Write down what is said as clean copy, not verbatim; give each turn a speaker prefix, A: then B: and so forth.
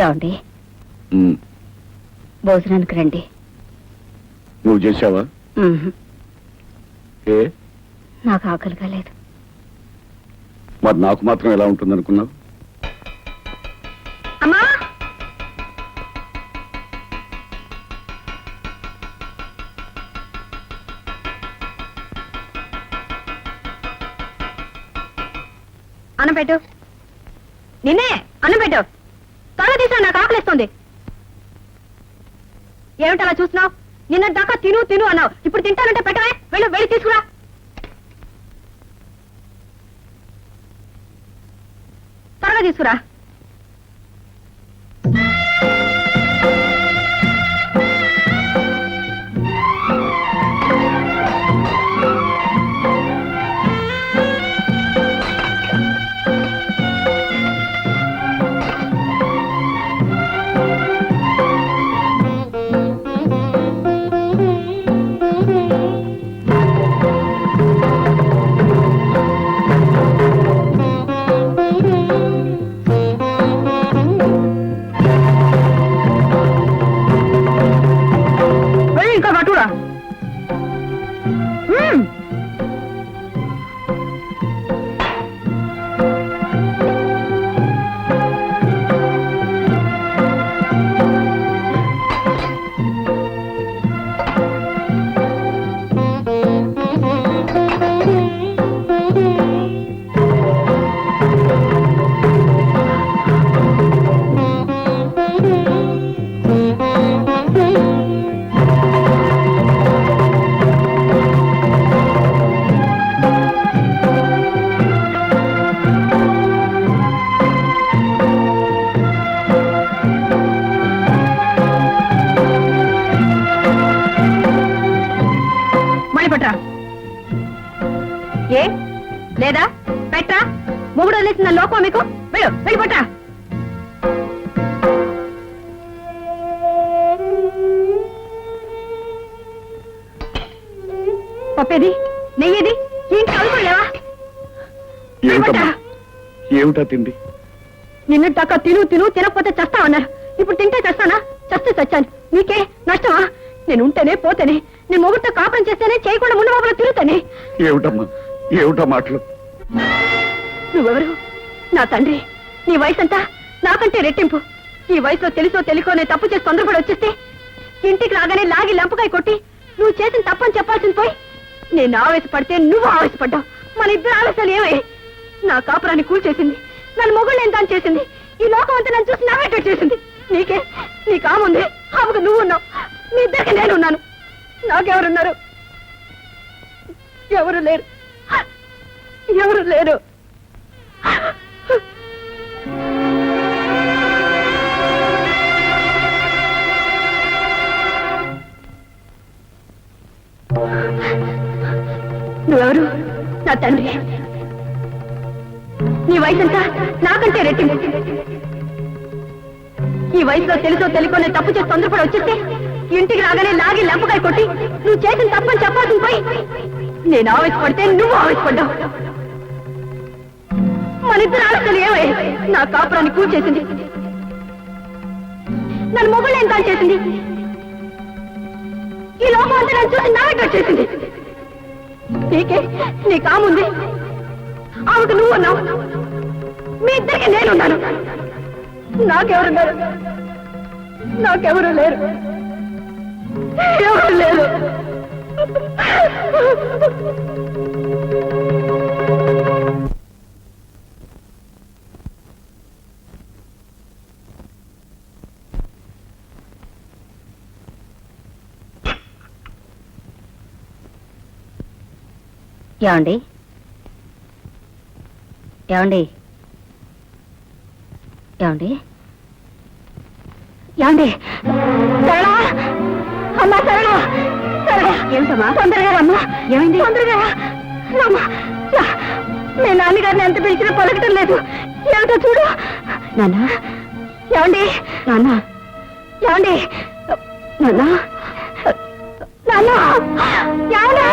A: ఏమండి భోజనానికి రండి.
B: నువ్వు చేసావా? ఏ
A: నాకు ఆకలిగా లేదు.
B: మరి నాకు మాత్రం ఎలా ఉంటుంది అనుకున్నావు?
A: అమ్మా అన్నం పెట్టు. నిన్నే అన్నం పెట్టు. త్వరగా తీసా, నాకు ఆకలిస్తుంది. ఏమిటి అలా చూస్తున్నావు? నిన్న దాకా తిను తిను అన్నావు, ఇప్పుడు తింటానంటే పెట్టవే. వెళ్ళు, వెళ్ళి తీసుకురా. త్వరగా తీసుకురా. ఏ లేదా పెట్టా? మొగుడు వదిలేసిన లోపం మీకు. వెళ్ళు, వెళ్ళి పట్టా. పప్పేది, నెయ్యేది, ఇంటి కలుపులేవా?
B: ఏమిటా తిండి?
A: నిన్న దాకా తిను తిను తినకపోతే చస్తావన్నారు. ఇప్పుడు తింటే చస్తానా? చస్తే చచ్చాను. నీకే నష్టమా? నేను ఉంటేనే పోతేనే, నేను మొగుడితో కాపురం చేస్తేనే, చేయకుండా ముందు బాబులో తిరుగుతానే.
B: ఏమిటమ్మా, ఏమిటా మాటలు?
A: నువ్వెవరు? నా తండ్రి. నీ వయసు అంతా నాకంటే రెట్టింపు. ఈ వయసులో తెలుసో తెలియకో నేను తప్పు చేసి తొందరపడి వచ్చేస్తే ఇంటికి రాగానే లాగి లంపకాయ కొట్టి నువ్వు చేసిన తప్పని చెప్పాల్సింది పోయి నేను ఆవేశపడితే నువ్వు ఆవేశపడ్డావు. మన ఇద్దరు ఆవేశాలు ఏమై నా కాపురాన్ని కూల్చేసింది. నన్ను మొగుళ్ళు ఎంత చేసింది. ఈ లోకం అంతా నన్ను చూసి నవ్వేటట్టు చేసింది. నీకే నీ కాముంది, ఆమెకు నువ్వు ఉన్నావు. మీ ఇద్దరికి నేనున్నాను. నాకెవరున్నారు? ఎవరు లేరు, ఎవరు లేరు. నువ్వెవరు? నా తండ్రి. నీ వయసంతా నాకంటే రెట్టింపు. ఈ వయసులో తెలుసో తెలియకో నేను తప్పు చేసి తొందరపడి వచ్చేస్తే ఇంటికి రాగానే లాగి లంపకాయ కొట్టి నువ్వు చేసిన తప్పని చెప్పాల్సింది పోయి నేను ఆవేశపడితే నువ్వు ఆవేశపడ్డావు. మన ఇద్దరు ఆలోచనలు ఏమై నా కాపురాన్ని కూల్చేసింది. నన్ను మొగుళ్ళు ఎంత చేసింది. ఈ లోకం అంతా నన్ను చూసి నవ్వేటట్టు చేసింది. నీకే నీ కాముంది, ఆమెకు నువ్వు ఉన్నావు. మీ ఇద్దరికి నేనున్నాను. నాకెవరున్నారు? నాకెవరు లేరు, ఎవరు లేరు. ఏమండి, ఏమండి, ఏమండి, ఏమండి? సరళా, అమ్మా సరళా, సరళా. ఏమిటమ్మా? తొందరగా రమ్మా. ఏమైంది? తొందరగా రమ్మా. మీ నాన్నగారిని ఎంత పిలిచినా పలకటం లేదు. ఏమిటో చూడు. నాన్న, ఏమండి? నాన్న, ఏమండి? నాన్న, నాన్న, ఏమండి?